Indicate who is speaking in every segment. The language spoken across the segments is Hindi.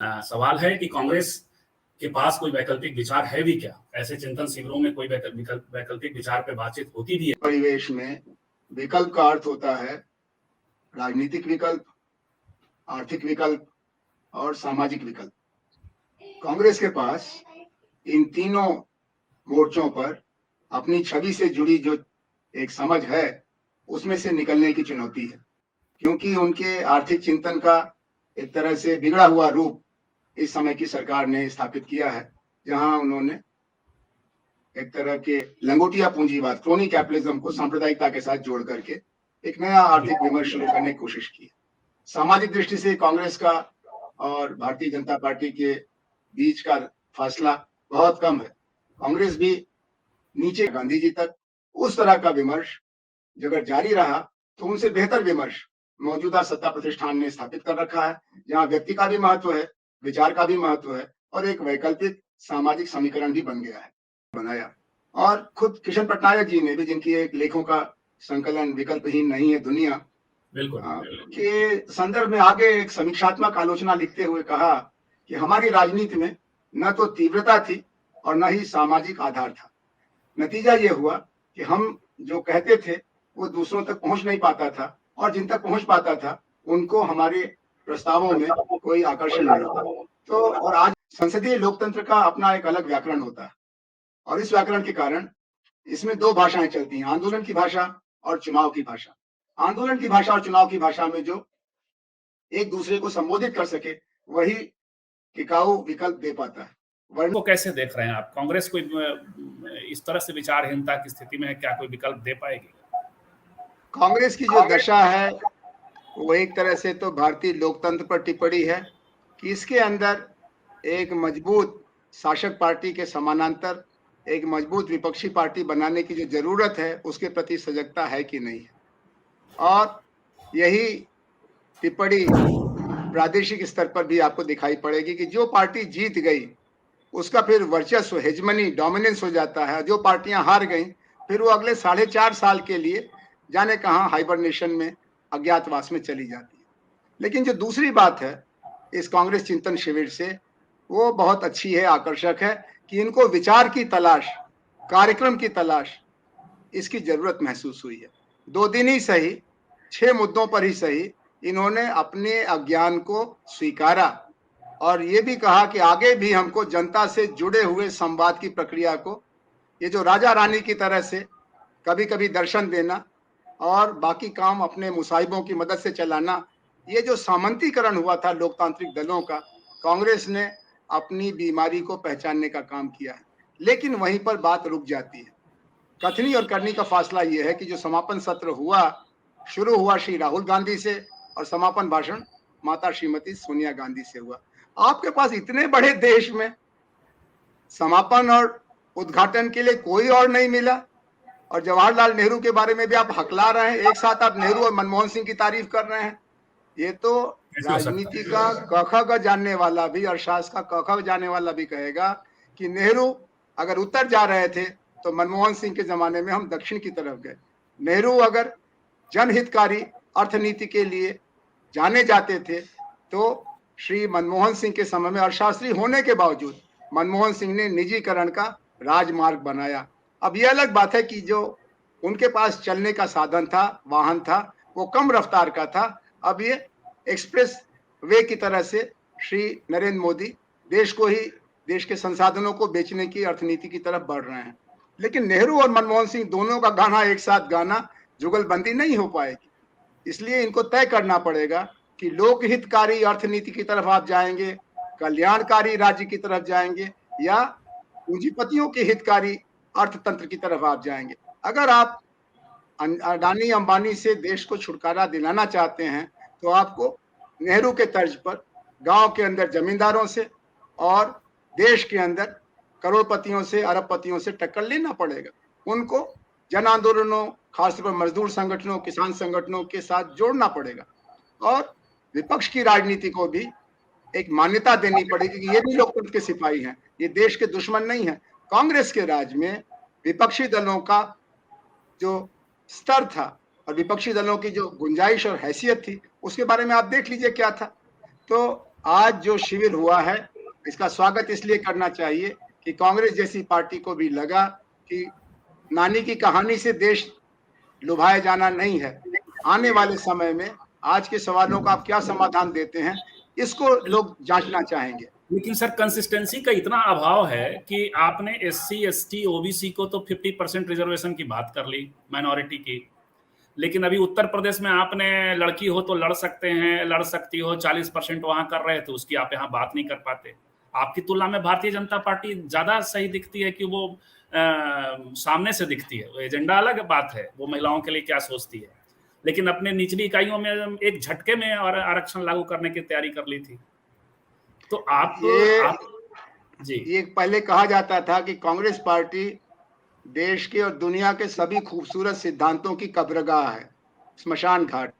Speaker 1: सवाल है कि कांग्रेस के पास कोई वैकल्पिक विचार है भी क्या? ऐसे चिंतन शिविरों में कोई वैकल्पिक विचार पे बातचीत होती भी है?
Speaker 2: परिवेश में विकल्प का अर्थ होता है राजनीतिक विकल्प, आर्थिक विकल्प और सामाजिक विकल्प। कांग्रेस के पास इन तीनों मोर्चों पर अपनी छवि से जुड़ी जो एक समझ है, उसमें से निकलने की चुनौती है, क्योंकि उनके आर्थिक चिंतन का एक तरह से बिगड़ा हुआ रूप इस समय की सरकार ने स्थापित किया है, जहां उन्होंने एक तरह के लंगोटिया पूंजीवाद, क्रोनी कैपिटलिज्म को सांप्रदायिकता के साथ जोड़ करके एक नया आर्थिक विमर्श शुरू करने की कोशिश की। सामाजिक दृष्टि से कांग्रेस का और भारतीय जनता पार्टी के बीच का फासला बहुत कम है। कांग्रेस भी नीचे गांधी जी तक उस तरह का विमर्श अगर जारी रहा तो उनसे बेहतर विमर्श मौजूदा सत्ता प्रतिष्ठान ने स्थापित कर रखा है, जहां व्यक्ति का भी महत्व है, विचार का भी महत्व है और एक वैकल्पिक सामाजिक समीकरण भी बन गया है, बनाया। और खुद किशन पटनायक जी ने भी, जिनकी एक लेखों का संकलन विकल्पहीन नहीं है दुनिया
Speaker 1: बिल्कुल
Speaker 2: के संदर्भ में आगे एक समीक्षात्मक आलोचना लिखते हुए कहा कि हमारी राजनीति में न तो तीव्रता थी और न ही सामाजिक आधार था। नतीजा ये हुआ कि हम जो कहते थे वो दूसरों तक पहुंच नहीं पाता था, और जिन तक पहुंच पाता था उनको हमारे प्रस्तावों में कोई आकर्षण नहीं था। तो और आज संसदीय लोकतंत्र का अपना एक अलग व्याकरण होता है, और इस व्याकरण के कारण इसमें दो भाषाएं चलती हैं, आंदोलन की भाषा और चुनाव की भाषा। आंदोलन की भाषा और चुनाव की भाषा में जो एक दूसरे को संबोधित कर सके वही टिकाऊ विकल्प दे पाता है।
Speaker 1: को कैसे देख रहे हैं आप? कांग्रेस को इस तरह से विचारहीनता की स्थिति में क्या कोई विकल्प दे पाएगी?
Speaker 2: कांग्रेस की जो दशा है वो एक तरह से तो भारतीय लोकतंत्र पर टिप्पणी है कि इसके अंदर एक मजबूत शासक पार्टी के समानांतर एक मजबूत विपक्षी पार्टी बनाने की जो जरूरत है उसके प्रति सजगता है कि नहीं है। और यही टिप्पणी प्रादेशिक स्तर पर भी आपको दिखाई पड़ेगी कि जो पार्टी जीत गई उसका फिर वर्चस्व, हेजमनी, डोमिनेंस हो जाता है। जो पार्टियां हार गई फिर वो अगले 4.5 साल के लिए जाने कहां हाइबरनेशन में, अज्ञातवास में चली जाती है। लेकिन जो दूसरी बात है इस कांग्रेस चिंतन शिविर से, वो बहुत अच्छी है, आकर्षक है कि इनको विचार की तलाश, कार्यक्रम की तलाश, इसकी जरूरत महसूस हुई है। 2 दिन ही सही, 6 मुद्दों पर ही सही, इन्होंने अपने अज्ञान को स्वीकारा और ये भी कहा कि आगे भी हमको जनता से जुड़े हुए संवाद की प्रक्रिया को, ये जो राजा रानी की तरह से कभी कभी दर्शन देना और बाकी काम अपने मुसाहिबों की मदद से चलाना, ये जो सामंतीकरण हुआ था लोकतांत्रिक दलों का, कांग्रेस ने अपनी बीमारी को पहचानने का काम किया है। लेकिन वहीं पर बात रुक जाती है। कथनी और करनी का फासला यह है कि जो समापन सत्र हुआ, शुरू हुआ श्री राहुल गांधी से और समापन भाषण माता श्रीमती सोनिया गांधी से हुआ। आपके पास इतने बड़े देश में समापन और उद्घाटन के लिए कोई और नहीं मिला, और जवाहरलाल नेहरू के बारे में भी आप हकला रहे हैं, एक साथ आप नेहरू और मनमोहन सिंह की तारीफ कर रहे हैं। ये तो राजनीति का क जानने वाला भी, अर्थशास्त्र का क जानने वाला भी कहेगा कि नेहरू अगर उत्तर जा रहे थे तो मनमोहन सिंह के जमाने में हम दक्षिण की तरफ गए। नेहरू अगर जनहितकारी अर्थनीति के लिए जाने जाते थे तो श्री मनमोहन सिंह के समय में, अर्थशास्त्री होने के बावजूद, मनमोहन सिंह ने निजीकरण का राजमार्ग बनाया। अब ये अलग बात है कि जो उनके पास चलने का साधन था, वाहन था, वो कम रफ्तार का था। अब ये एक्सप्रेस वे की तरह से श्री नरेंद्र मोदी देश को ही, देश के संसाधनों को बेचने की अर्थनीति की तरफ बढ़ रहे हैं। लेकिन नेहरू और मनमोहन सिंह दोनों का गाना एक साथ गाना जुगलबंदी नहीं हो पाएगी। इसलिए इनको तय करना पड़ेगा कि लोकहितकारी अर्थनीति की तरफ आप जाएंगे, कल्याणकारी राज्य की तरफ जाएंगे, या पूंजीपतियों के हितकारी अर्थतंत्र की तरफ आप जाएंगे। अगर आप अडानी अंबानी से देश को छुटकारा दिलाना चाहते हैं तो आपको नेहरू के तर्ज पर गांव के अंदर जमींदारों से और देश के अंदर करोड़पतियों से, अरबपतियों से टक्कर लेना पड़ेगा। उनको जन आंदोलनों, खासतौर पर मजदूर संगठनों, किसान संगठनों के साथ जोड़ना पड़ेगा, और विपक्ष की राजनीति को भी एक मान्यता देनी पड़ेगी कि ये भी लोकतंत्र के सिपाही हैं, ये देश के दुश्मन नहीं है। कांग्रेस के राज में विपक्षी दलों का जो स्तर था और विपक्षी दलों की जो गुंजाइश और हैसियत थी, उसके बारे में आप देख लीजिए क्या था। तो आज जो शिविर हुआ है इसका स्वागत इसलिए करना चाहिए कि कांग्रेस जैसी पार्टी को भी लगा कि नानी की कहानी से देश लुभाया जाना नहीं है। आने वाले समय में आज के सवालों का आप क्या समाधान देते हैं, इसको लोग जांचना चाहेंगे।
Speaker 1: लेकिन सर कंसिस्टेंसी का इतना अभाव है कि आपने एससी एसटी ओबीसी को तो 50% रिजर्वेशन की बात कर ली, माइनॉरिटी की, लेकिन अभी उत्तर प्रदेश में आपने लड़की हो तो लड़ सकते हैं, लड़ सकती हो 40% वहां कर रहे थे, उसकी आप यहाँ बात नहीं कर पाते। आपकी तुलना में भारतीय जनता पार्टी ज्यादा सही दिखती है कि वो सामने से दिखती है। एजेंडा अलग बात है, वो महिलाओं के लिए क्या सोचती है, लेकिन अपने निचली इकाइयों में एक झटके में और आरक्षण लागू करने की तैयारी कर ली थी। तो आप जी,
Speaker 2: ये पहले कहा जाता था कि कांग्रेस पार्टी देश के और दुनिया के सभी खूबसूरत सिद्धांतों की कब्रगाह है, स्मशान घाट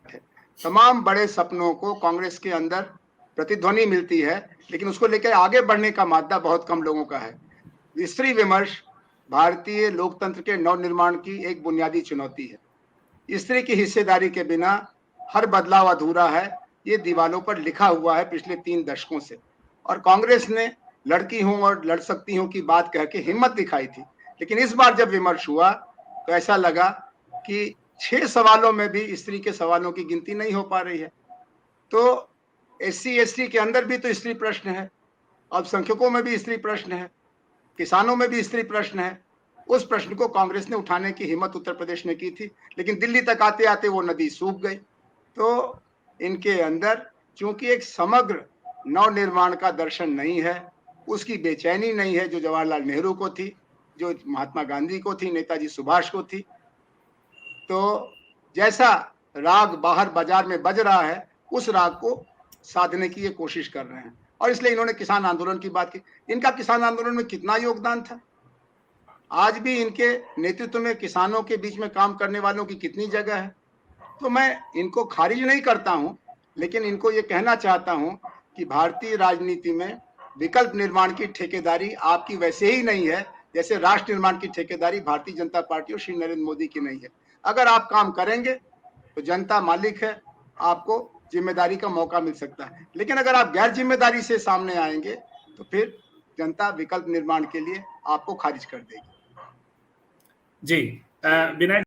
Speaker 2: है। तमाम बड़े सपनों को कांग्रेस के अंदर प्रतिध्वनि मिलती है, लेकिन उसको लेकर आगे बढ़ने का मादा बहुत कम लोगों का है। स्त्री विमर्श भारतीय लोकतंत्र के नवनिर्माण की एक बुनियादी चुनौती है। स्त्री की हिस्सेदारी के बिना हर बदलाव अधूरा है, ये दीवालों पर लिखा हुआ है पिछले 3 दशकों से। और कांग्रेस ने लड़की हूं और लड़ सकती हूं की बात कह के हिम्मत दिखाई थी, लेकिन इस बार जब विमर्श हुआ तो ऐसा लगा कि 6 सवालों में भी स्त्री के सवालों की गिनती नहीं हो पा रही है। तो एससी एसटी के अंदर भी तो स्त्री प्रश्न है, अल्पसंख्यकों में भी स्त्री प्रश्न है, किसानों में भी स्त्री प्रश्न है। उस प्रश्न को कांग्रेस ने उठाने की हिम्मत उत्तर प्रदेश ने की थी, लेकिन दिल्ली तक आते आते वो नदी सूख गई। तो इनके अंदर चूंकि एक समग्र नवनिर्माण का दर्शन नहीं है, उसकी बेचैनी नहीं है जो जवाहरलाल नेहरू को थी, जो महात्मा गांधी को थी, नेताजी सुभाष को थी। तो जैसा राग बाहर बाजार में बज रहा है, उस राग को साधने की ये कोशिश कर रहे हैं, और इसलिए इन्होंने किसान आंदोलन की बात की। इनका किसान आंदोलन में कितना योगदान था? आज भी इनके नेतृत्व में किसानों के बीच में काम करने वालों की कितनी जगह है? तो मैं इनको खारिज नहीं करता हूं, लेकिन इनको ये कहना चाहता हूं कि भारतीय राजनीति में विकल्प निर्माण की ठेकेदारी आपकी वैसे ही नहीं है जैसे राष्ट्र निर्माण की ठेकेदारी भारतीय जनता पार्टी और श्री नरेंद्र मोदी की नहीं है। अगर आप काम करेंगे तो जनता मालिक है, आपको जिम्मेदारी का मौका मिल सकता है, लेकिन अगर आप गैर जिम्मेदारी से सामने आएंगे तो फिर जनता विकल्प निर्माण के लिए आपको खारिज कर देगी।
Speaker 1: जी, विनय